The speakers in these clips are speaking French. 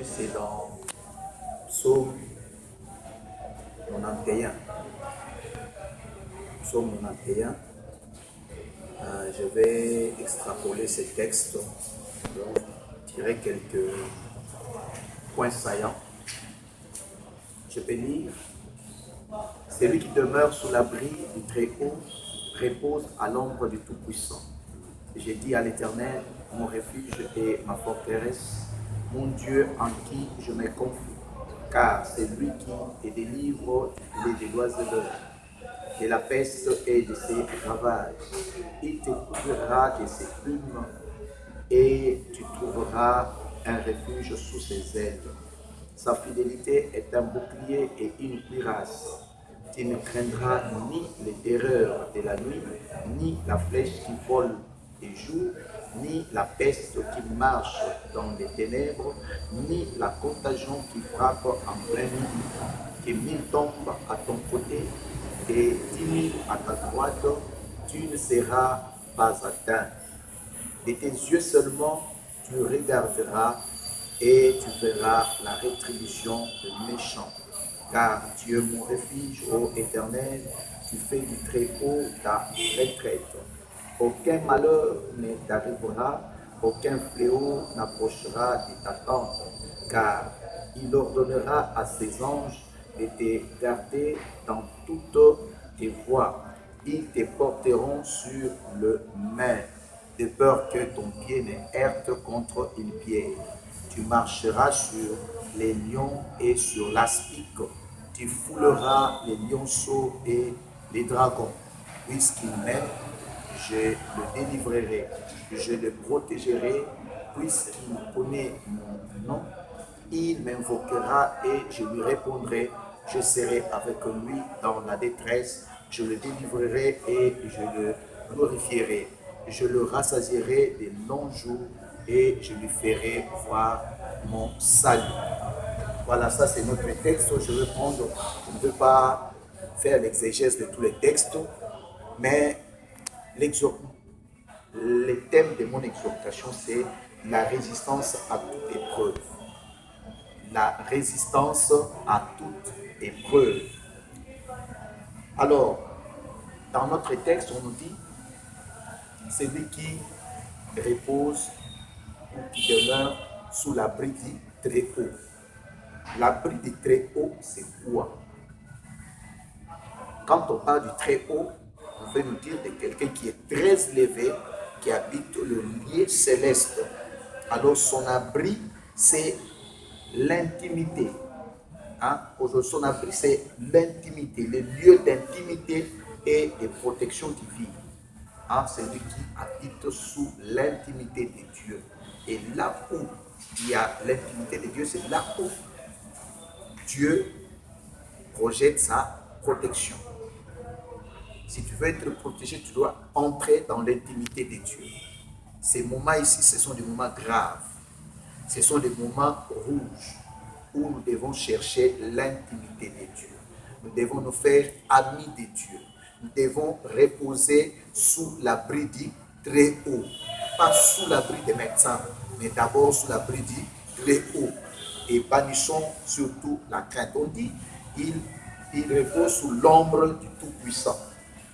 c'est dans Psaume 91. Psaume 91. Je vais extrapoler ces textes, donc tirer quelques points saillants. Je peux lire. Celui qui demeure sous l'abri du Très-Haut repose à l'ombre du Tout-Puissant. J'ai dit à l'Éternel, mon refuge et ma forteresse, mon Dieu en qui je me confie, car c'est lui qui te délivre des oiseleurs, de la peste et de ses ravages. Il te couvrira de ses plumes et tu trouveras un refuge sous ses ailes. Sa fidélité est un bouclier et une cuirasse. Tu ne craindras ni les terreurs de la nuit, ni la flèche qui vole de jour, ni la peste qui marche dans les ténèbres, ni la contagion qui frappe en pleine nuit. Que 1000 tombent à ton côté et 10 000 à ta droite, tu ne seras pas atteint. De tes yeux seulement, tu regarderas et tu verras la rétribution des méchants. Car tu es mon refuge, ô Éternel, tu fais du Très-Haut ta retraite. Aucun malheur ne t'arrivera, aucun fléau n'approchera de ta tente, car il ordonnera à ses anges de te garder dans toutes tes voies. Ils te porteront sur le main, de peur que ton pied ne heurte contre une pierre. Tu marcheras sur les lions et sur l'aspic. Tu fouleras les lionceaux et les dragons. Puisqu'il m'aime, je le délivrerai. Je le protégerai. Puisqu'il connaît mon nom, il m'invoquera et je lui répondrai. Je serai avec lui dans la détresse. Je le délivrerai et je le glorifierai. Je le rassasierai de longs jours et je lui ferai voir mon salut. Voilà, ça c'est notre texte. Je vais prendre, je ne veux pas faire l'exégèse de tous les textes, mais le thème de mon exhortation, c'est la résistance à toute épreuve. La résistance à toute épreuve. Alors, dans notre texte, on nous dit, c'est lui qui repose ou qui demeure sous l'abri du Très-Haut. L'abri du Très-Haut, c'est quoi? Quand on parle du Très-Haut, on veut nous dire de quelqu'un qui est très élevé, qui habite le lieu céleste. Alors son abri, c'est l'intimité. Aujourd'hui, son abri, c'est l'intimité, le lieu d'intimité et de protection divine. C'est lui qui habite sous l'intimité de Dieu. Et là où il y a l'intimité de Dieu, c'est là où Dieu projette sa protection. Si tu veux être protégé, tu dois entrer dans l'intimité de Dieu. Ces moments ici, ce sont des moments graves. Ce sont des moments rouges où nous devons chercher l'intimité de Dieu. Nous devons nous faire amis de Dieu. Nous devons reposer sous l'abri du Très-Haut. Pas sous l'abri des médecins, mais d'abord sous l'abri du Très-Haut. Et bannissons surtout la crainte. On dit, il repose sous l'ombre du Tout-Puissant.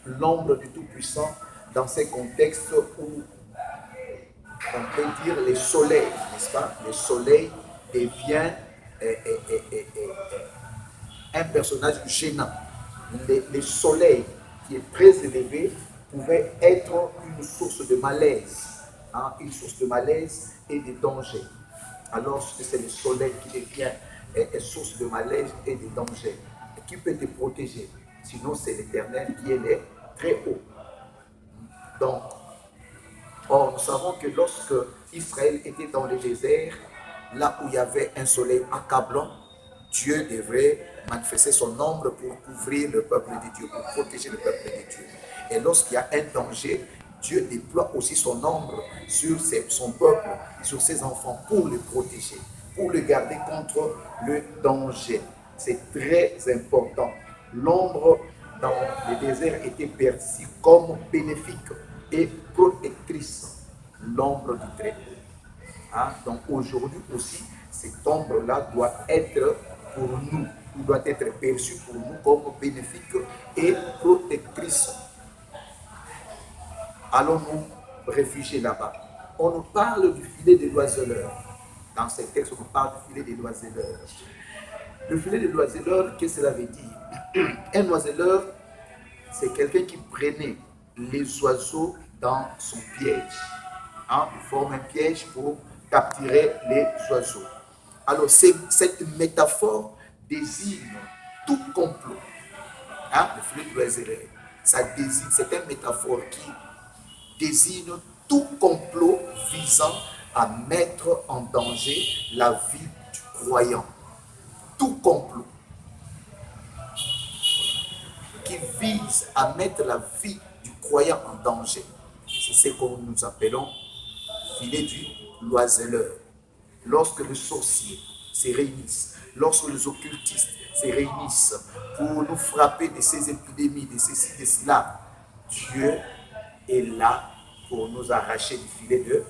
L'ombre du Tout-Puissant dans ces contextes où on peut dire le soleil, n'est-ce pas? Le soleil devient un personnage gênant. Le soleil qui est très élevé pouvait être une source de malaise, une source de malaise et de danger. Alors c'est le soleil qui devient une source de malaise et de danger. Qui peut te protéger? Sinon c'est l'Éternel qui est le Très-Haut. Donc, or, nous savons que lorsque Israël était dans le désert, là où il y avait un soleil accablant, Dieu devrait manifester son ombre pour couvrir le peuple de Dieu, pour protéger le peuple de Dieu. Et lorsqu'il y a un danger, Dieu déploie aussi son ombre sur son peuple, sur ses enfants, pour le protéger, pour le garder contre le danger. C'est très important. L'ombre dans le désert était perçue comme bénéfique et protectrice. L'ombre du Très-Haut. Donc aujourd'hui aussi, cette ombre-là doit être pour nous, ou doit être perçue pour nous comme bénéfique et protectrice. Allons-nous réfugier là-bas? On nous parle du filet des oiseleurs. Dans ces textes, on nous parle du filet des oiseleurs. Le filet des oiseleurs, qu'est-ce que cela veut dire? Un oiseleur, c'est quelqu'un qui prenait les oiseaux dans son piège. Il forme un piège pour capturer les oiseaux. Alors, cette métaphore désigne tout complot. Le filet de l'oiseleur, c'est une métaphore qui désigne tout complot visant à mettre en danger la vie du croyant. Tout complot qui vise à mettre la vie du croyant en danger. C'est ce que nous appelons filet du l'oiseleur. Lorsque les sorciers se réunissent, lorsque les occultistes se réunissent pour nous frapper de ces épidémies, de ceci, de cela, Dieu est là pour nous arracher du filet de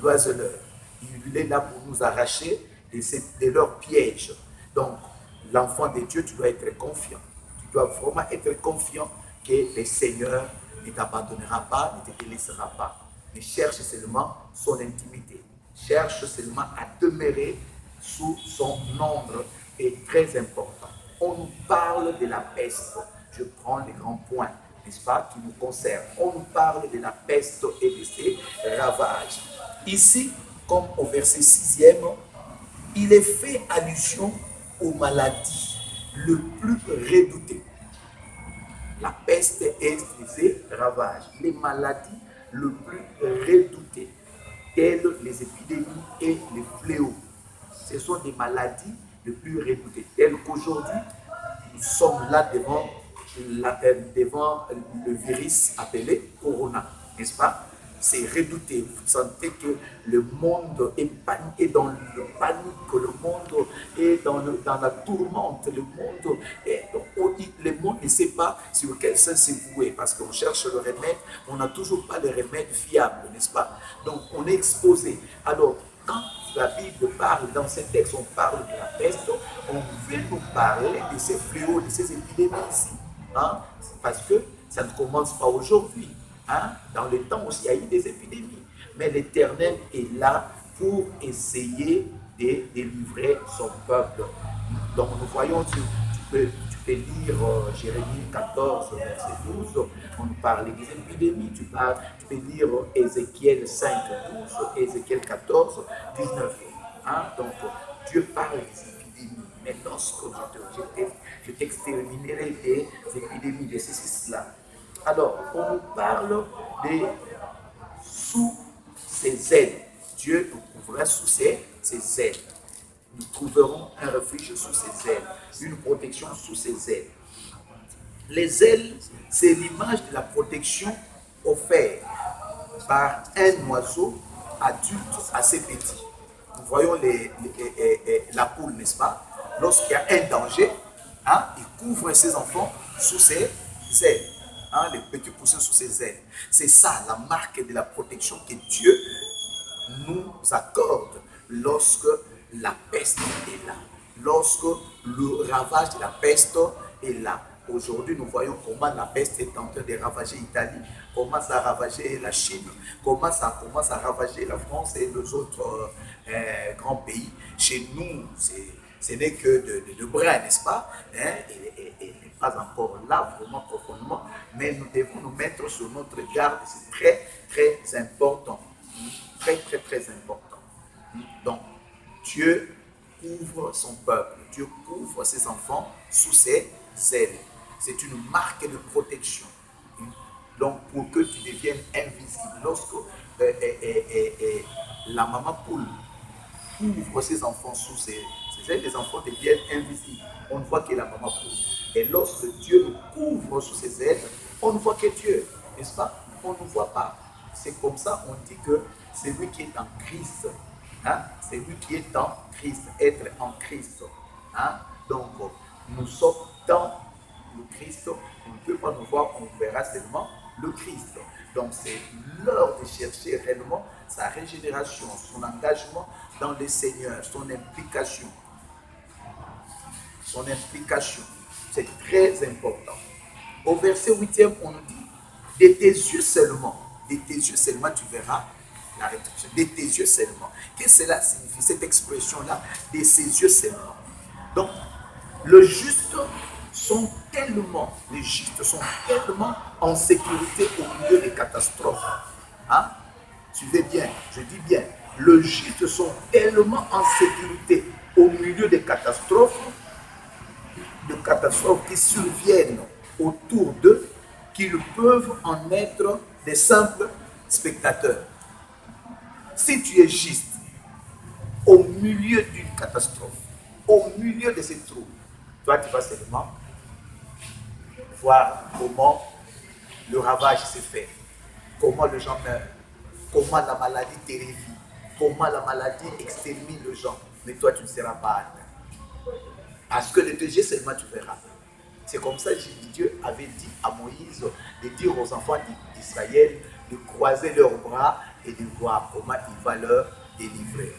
l'oiseleur. Il est là pour nous arracher de leurs pièges. Donc, l'enfant de Dieu, tu dois être confiant. Tu dois vraiment être confiant que le Seigneur ne t'abandonnera pas, ne te laissera pas. Mais cherche seulement son intimité. Cherche seulement à demeurer sous son ombre est très important. On nous parle de la peste. Je prends les grands points, n'est-ce pas, qui nous concernent. On nous parle de la peste et de ses ravages. Ici, comme au verset 6e, il est fait allusion aux maladies le plus redoutées. La peste et ses ravages. Les maladies le plus redoutées, telles les épidémies et les fléaux. Ce sont des maladies les plus redoutées, telles qu'aujourd'hui, nous sommes là devant le virus appelé Corona, n'est-ce pas? C'est redouté. Vous sentez que le monde est dans le panique, le monde est dans la tourmente, le monde ne sait pas sur quel sens se vouer parce qu'on cherche le remède, on n'a toujours pas de remède fiable, n'est-ce pas? Donc on est exposé. Alors, quand la Bible parle, dans ces textes, on parle de la peste, on veut nous parler de ces fléaux, de ces épidémies ici. Parce que ça ne commence pas aujourd'hui. Dans le temps aussi, il y a eu des épidémies. Mais l'Éternel est là pour essayer de délivrer son peuple. Donc nous voyons, tu peux lire Jérémie 14, verset 12, on nous parle des épidémies, tu peux lire Ézéchiel 5, 12, Ézéchiel 14, 19. Donc Dieu parle des épidémies, mais lorsque je t'exterminerai des épidémies, de ceci-là. Alors, on nous parle de sous ses ailes. Dieu nous couvrira sous ses ailes. Nous trouverons un refuge sous ses ailes, une protection sous ses ailes. Les ailes, c'est l'image de la protection offerte par un oiseau adulte assez petit. Nous voyons la poule, n'est-ce pas? Lorsqu'il y a un danger, il couvre ses enfants sous ses ailes. Les petits poussins sous ses ailes. C'est ça la marque de la protection que Dieu nous accorde lorsque la peste est là, lorsque le ravage de la peste est là. Aujourd'hui, nous voyons comment la peste est en train de ravager l'Italie, comment ça a ravagé la Chine, comment ça commence à ravager la France et les autres grands pays. Chez nous, ce n'est que de bras, n'est-ce pas? Et pas encore là, vraiment profondément, mais nous devons nous mettre sur notre garde. C'est très, très important. Très, très, très important. Donc, Dieu couvre son peuple. Dieu couvre ses enfants sous ses ailes. C'est une marque de protection. Donc, pour que tu deviennes invisible, lorsque la maman poule couvre ses enfants sous ses ailes, les enfants deviennent invisibles. On ne voit que la maman poule. Et lorsque Dieu nous couvre sous ses ailes, on ne voit que Dieu, n'est-ce pas? On ne voit pas. C'est comme ça, on dit que c'est lui qui est en Christ. C'est lui qui est en Christ, être en Christ. Donc, nous sommes dans le Christ. On ne peut pas nous voir, on verra seulement le Christ. Donc c'est l'heure de chercher réellement sa régénération, son engagement dans le Seigneur, son implication. Son implication, c'est très important. Au verset 8e, on nous dit, de tes yeux seulement tu verras la rédemption. De tes yeux seulement. Qu'est-ce que cela signifie, cette expression-là, de ses yeux seulement? Donc, les justes sont tellement en sécurité au milieu des catastrophes. Hein? Suivez bien, je dis bien, les justes sont tellement en sécurité au milieu des catastrophes qui surviennent autour d'eux, qu'ils peuvent en être des simples spectateurs. Si tu es juste au milieu d'une catastrophe, au milieu de ces troubles, toi tu vas seulement voir comment le ravage se fait, comment les gens meurent, comment la maladie terrifie, comment la maladie extermine les gens, mais toi tu ne seras pas atteint. Parce que de tes yeux seulement tu verras. C'est comme ça que Dieu avait dit à Moïse de dire aux enfants d'Israël de croiser leurs bras et de voir comment il va leur délivrer.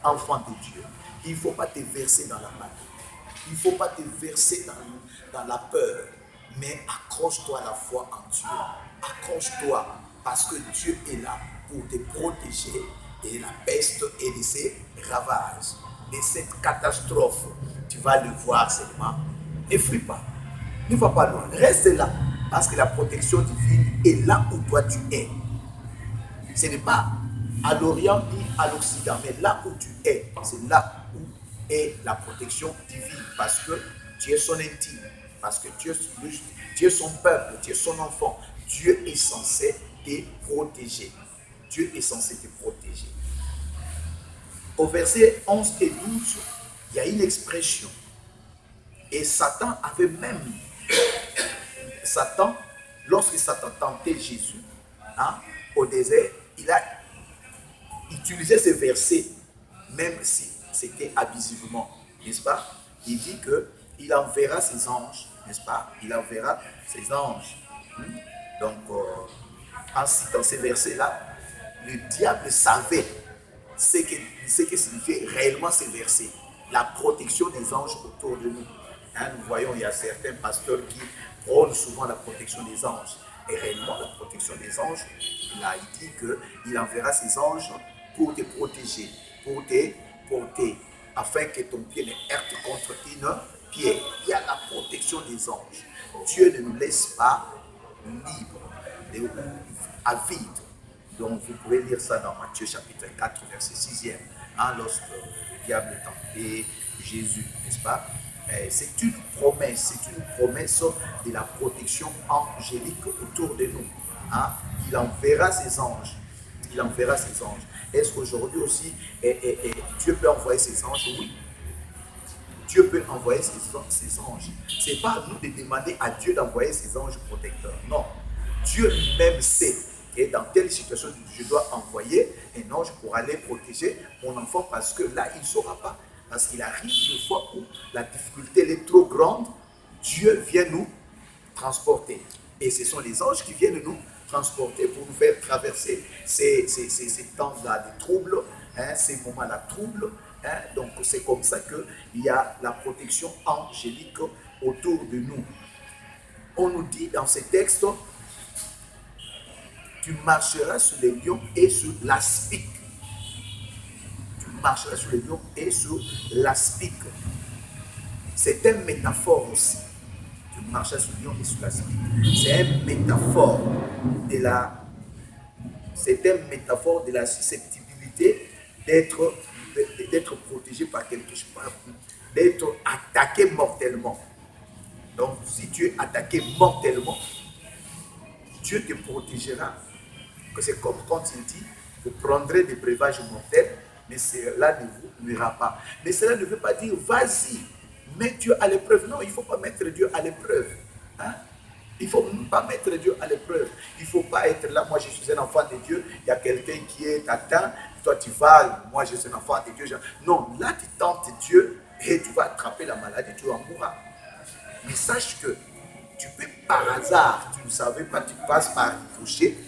Enfant de Dieu, il ne faut pas te verser dans la maladie. Il ne faut pas te verser dans la peur. Mais accroche-toi à la foi en Dieu. Accroche-toi parce que Dieu est là pour te protéger de la peste et de ses ravages. De cette catastrophe, tu vas le voir seulement. Ne fuis pas. Ne va pas loin. Reste là. Parce que la protection divine est là où toi tu es. Ce n'est pas à l'Orient ni à l'Occident, mais là où tu es, c'est là où est la protection divine. Parce que tu es son intime. Parce que tu es son peuple, tu es son enfant. Dieu est censé te protéger. Dieu est censé te protéger. Au verset 11 et 12, il y a une expression. Et Satan avait même, lorsque Satan tentait Jésus au désert, il a utilisé ce verset, même si c'était abusivement, n'est-ce pas? Il dit qu'il enverra ses anges, n'est-ce pas? Il enverra ses anges. Donc, en citant ces versets-là, le diable savait ce que signifiait réellement ces versets. La protection des anges autour de nous. Nous voyons, il y a certains pasteurs qui prônent souvent la protection des anges. Et réellement, la protection des anges, là, il dit qu'il enverra ses anges pour te protéger, pour te porter, afin que ton pied ne heurte contre une pierre. Il y a la protection des anges. Dieu ne nous laisse pas libres, à vide. Donc, vous pouvez lire ça dans Matthieu chapitre 4, verset 6e, lorsque le diable tentait Jésus, n'est-ce pas? C'est une promesse de la protection angélique autour de nous. Il enverra ses anges. Il enverra ses anges. Est-ce qu'aujourd'hui aussi, Dieu peut envoyer ses anges? Oui. Dieu peut envoyer ses anges. Ce n'est pas à nous de demander à Dieu d'envoyer ses anges protecteurs. Non. Dieu lui-même sait que dans telle situation, je dois envoyer un ange pour aller protéger mon enfant parce que là, il ne saura pas. Parce qu'il arrive une fois où la difficulté est trop grande, Dieu vient nous transporter. Et ce sont les anges qui viennent nous transporter pour nous faire traverser ces temps-là de troubles, ces moments-là de troubles. Donc c'est comme ça qu'il y a la protection angélique autour de nous. On nous dit dans ces textes, tu marcheras sur les lions et sur l'aspic. Tu marcheras sur les lions et sur l'aspic. C'est une métaphore aussi. Tu marcheras sur les lions et sur l'aspic. C'est une métaphore de la susceptibilité d'être protégé par quelque chose, d'être attaqué mortellement. Donc, si tu es attaqué mortellement, Dieu te protégera. C'est comme quand il dit, vous prendrez des breuvages mortels, mais cela ne vous nuira pas. Mais cela ne veut pas dire, vas-y, mets Dieu à l'épreuve. Non, il ne faut pas mettre Dieu à l'épreuve. Il ne faut pas mettre Dieu à l'épreuve. Il ne faut pas être là, moi je suis un enfant de Dieu, il y a quelqu'un qui est atteint, toi tu vas, moi je suis un enfant de Dieu. Non, là tu tentes Dieu et tu vas attraper la maladie, tu en mourras. Mais sache que Tu peux par hasard, tu ne savais pas, tu passes par y toucher,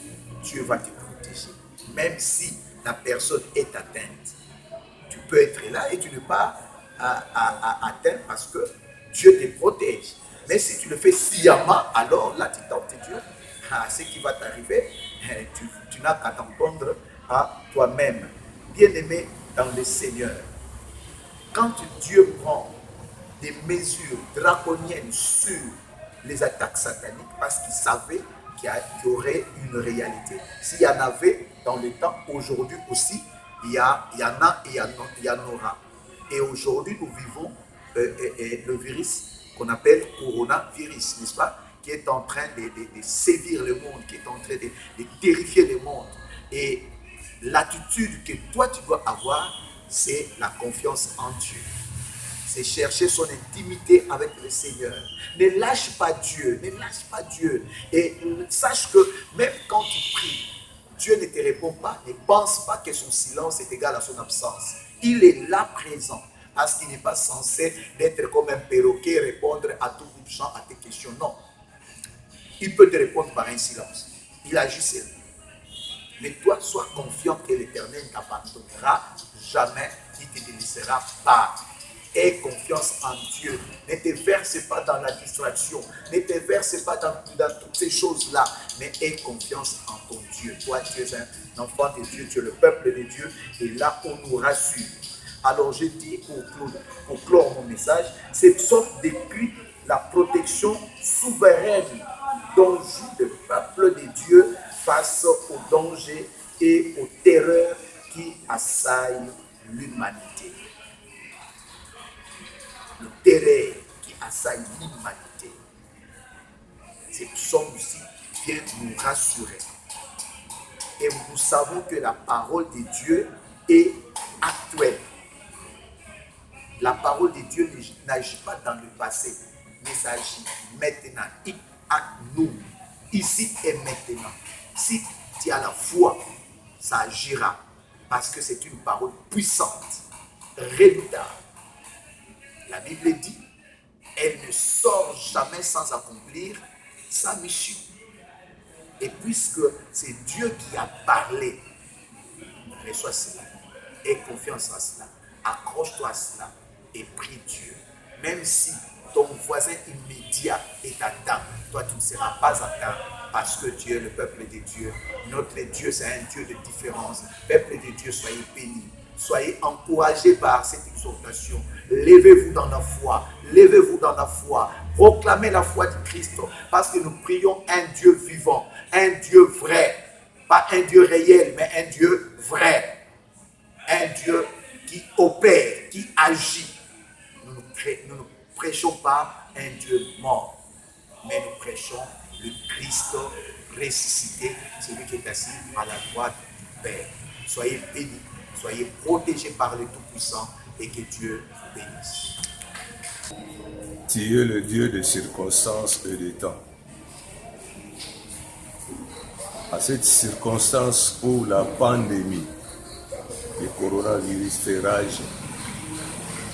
Dieu va te protéger. Même si la personne est atteinte, tu peux être là et tu n'es pas atteint parce que Dieu te protège. Mais si tu le fais sciemment, alors là tu tentes Dieu. Ce qui va t'arriver, tu n'as qu'à t'en prendre à toi-même. Bien-aimé dans le Seigneur, quand Dieu prend des mesures draconiennes sur les attaques sataniques, parce qu'il savait qu'il y aurait une réalité. S'il y en avait dans le temps, aujourd'hui aussi, il y en a et il y en aura. Et aujourd'hui, nous vivons le virus qu'on appelle coronavirus, n'est-ce pas? Qui est en train de sévir le monde, qui est en train de terrifier le monde. Et l'attitude que toi tu dois avoir, c'est la confiance en Dieu. C'est chercher son intimité avec le Seigneur. Ne lâche pas Dieu, ne lâche pas Dieu. Et sache que même quand tu pries, Dieu ne te répond pas. Ne pense pas que son silence est égal à son absence. Il est là présent. Parce qu'il n'est pas censé d'être comme un perroquet, répondre à tout bout de champ, à tes questions. Non. Il peut te répondre par un silence. Il agit seul. Mais toi, sois confiant que l'Éternel ne t'abandonnera jamais, il ne te délaissera pas. Aie confiance en Dieu. Ne te verse pas dans la distraction. Ne te verse pas dans toutes ces choses-là. Mais aie confiance en ton Dieu. Toi, tu es un enfant de Dieu, tu es le peuple de Dieu. Et là, on nous rassure. Alors, je dis pour clore mon message, cette sorte décrit la protection souveraine dont joue le peuple de Dieu face aux dangers et aux terreurs qui assaillent l'humanité. Le terreur qui assaille l'humanité. Ces psaumes-ci viennent nous rassurer. Et nous savons que la parole de Dieu est actuelle. La parole de Dieu n'agit pas dans le passé, mais ça agit maintenant, à nous, ici et maintenant. Si tu as la foi, ça agira, parce que c'est une parole puissante, redoutable. La Bible dit, elle ne sort jamais sans accomplir sa mission. Et puisque c'est Dieu qui a parlé, reçois cela, aie confiance en cela, accroche-toi à cela et prie Dieu. Même si ton voisin immédiat est atteint, toi tu ne seras pas atteint parce que Dieu est le peuple de Dieu. Notre Dieu, c'est un Dieu de différence. Peuple de Dieu, soyez bénis. Soyez encouragés par cette exhortation. Levez-vous dans la foi. Levez-vous dans la foi. Proclamez la foi de Christ. Parce que nous prions un Dieu vivant, un Dieu vrai. Pas un Dieu réel, mais un Dieu vrai. Un Dieu qui opère, qui agit. Nous ne prêchons pas un Dieu mort, mais nous prêchons le Christ ressuscité, celui qui est assis à la droite du Père. Soyez bénis, soyez protégés par le Tout-Puissant et que Dieu vous bénisse. Tu es le Dieu des circonstances et des temps. À cette circonstance où la pandémie, le coronavirus fait rage,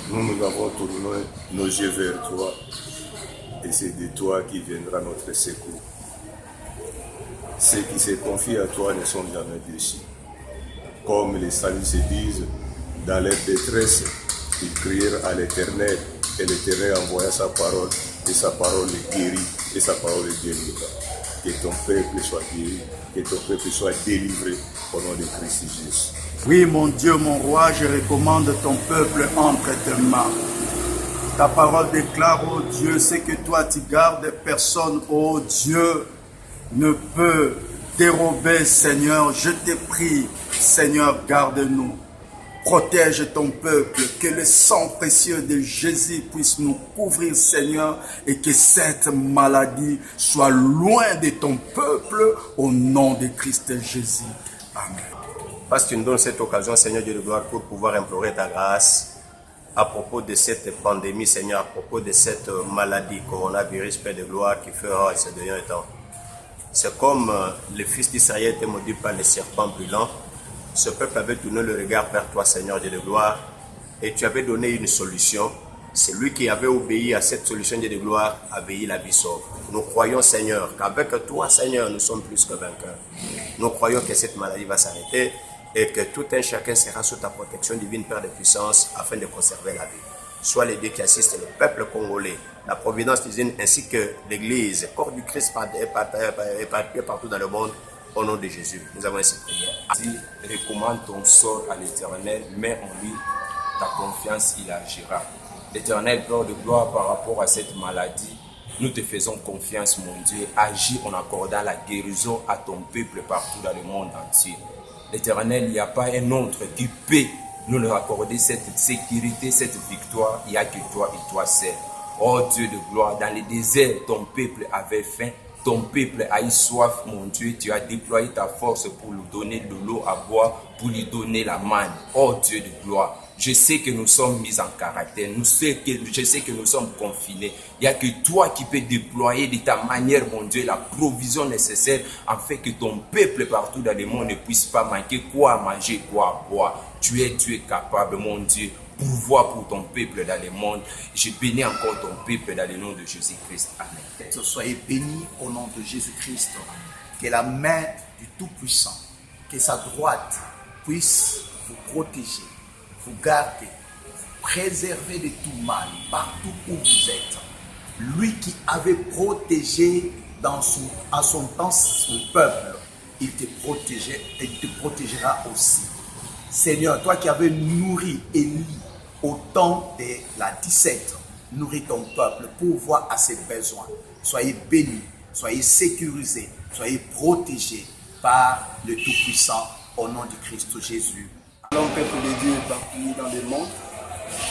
nous avons tourné nos yeux vers toi et c'est de toi qui viendra notre secours. Ceux qui se confient à toi ne sont jamais déçus. Comme les saints se disent, dans leur détresse, ils crièrent à l'Éternel et l'Éternel envoya sa parole et sa parole est guérie et sa parole est guérie. Que ton peuple soit guéri, que ton peuple soit délivré au nom de Christ Jésus. Oui, mon Dieu, mon roi, je recommande ton peuple entre tes mains. Ta parole déclare, oh Dieu, c'est que toi tu gardes personne, oh Dieu, ne peut dérober, Seigneur. Je te prie, Seigneur, garde-nous. Protège ton peuple, que le sang précieux de Jésus puisse nous couvrir, Seigneur, et que cette maladie soit loin de ton peuple, au nom de Christ Jésus. Amen. Parce que tu nous donnes cette occasion, Seigneur Dieu de gloire, pour pouvoir implorer ta grâce à propos de cette pandémie, Seigneur, à propos de cette maladie, coronavirus, Père de gloire, qui fera ces derniers temps. C'est comme le fils d'Israël était maudit par les serpents brûlants. Ce peuple avait tourné le regard vers toi, Seigneur Dieu de gloire, et tu avais donné une solution. Celui qui avait obéi à cette solution de gloire a veillé la vie sauve. Nous croyons, Seigneur, qu'avec toi, Seigneur, nous sommes plus que vainqueurs. Nous croyons que cette maladie va s'arrêter et que tout un chacun sera sous ta protection divine, Père de puissance, afin de conserver la vie. Sois les dieux qui assistent le peuple congolais, la providence divine ainsi que l'Église, corps du Christ éparpillé partout dans le monde, au nom de Jésus. Nous avons ainsi prié. Recommande ton sort à l'Éternel, mets en lui ta confiance, il agira. L'Éternel, Père de gloire, par rapport à cette maladie, nous te faisons confiance, mon Dieu. Agis en accordant la guérison à ton peuple partout dans le monde entier. L'Éternel, il n'y a pas un autre qui peut nous accorder cette sécurité, cette victoire. Il n'y a que toi et toi seul. Oh Dieu de gloire, dans le désert, ton peuple avait faim. Ton peuple a eu soif, mon Dieu. Tu as déployé ta force pour lui donner de l'eau à boire, pour lui donner la manne. Oh Dieu de gloire. Je sais que nous sommes mis en caractère. Je sais que nous sommes confinés. Il n'y a que toi qui peux déployer de ta manière, mon Dieu, la provision nécessaire afin que ton peuple partout dans le monde ne puisse pas manquer quoi manger, quoi boire. Tu es capable, mon Dieu, pourvoir pour ton peuple dans le monde. Je bénis encore ton peuple dans le nom de Jésus-Christ. Amen. Soyez bénis au nom de Jésus-Christ. Que la main du Tout-Puissant, que sa droite puisse vous protéger, vous garder, vous préserver de tout mal, partout où vous êtes. Lui qui avait protégé à son temps son peuple, il te protégera aussi. Seigneur, toi qui avais nourri Élie au temps de la 17, nourris ton peuple pour voir à ses besoins. Soyez bénis, soyez sécurisés, soyez protégés par le Tout-Puissant au nom de Christ Jésus. Alors, peuple de Dieu partout dans le monde,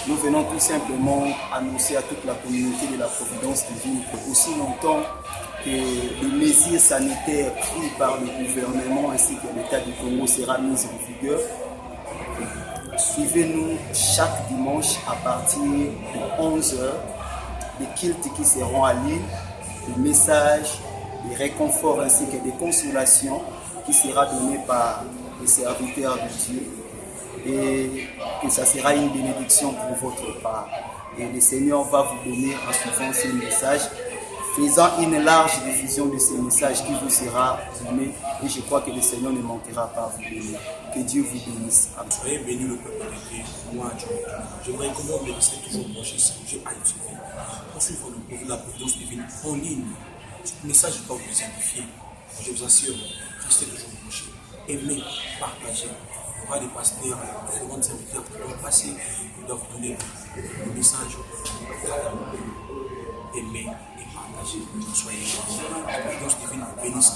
nous venons tout simplement annoncer à toute la communauté de la Providence divine que aussi longtemps que les mesures sanitaires prises par le gouvernement ainsi que l'État du Congo sera mis en vigueur, suivez-nous chaque dimanche à partir de 11h, des cultes qui seront à l'île, des messages, des réconforts ainsi que des consolations qui sera donné par les serviteurs de Dieu. Et que ça sera une bénédiction pour votre part. Et le Seigneur va vous donner en suivant ces messages, faisant une large diffusion de ces messages qui vous sera donné. Et je crois que le Seigneur ne manquera pas à vous bénir. Que Dieu vous bénisse. Amen. Soyez bénis le peuple de Dieu. Moi, je vous recommande de rester toujours branché sur Dieu à YouTube. Pour suivre la Providence divine en ligne. Ce message va vous simplifier. Je vous assure, restez toujours branché. Aimez, partagez. Il y aura des pasteurs, différents serviteurs qui doivent passer, qui doivent donner le message. Aimez et partagez. Soyez bénis. La Providence divine vous bénisse.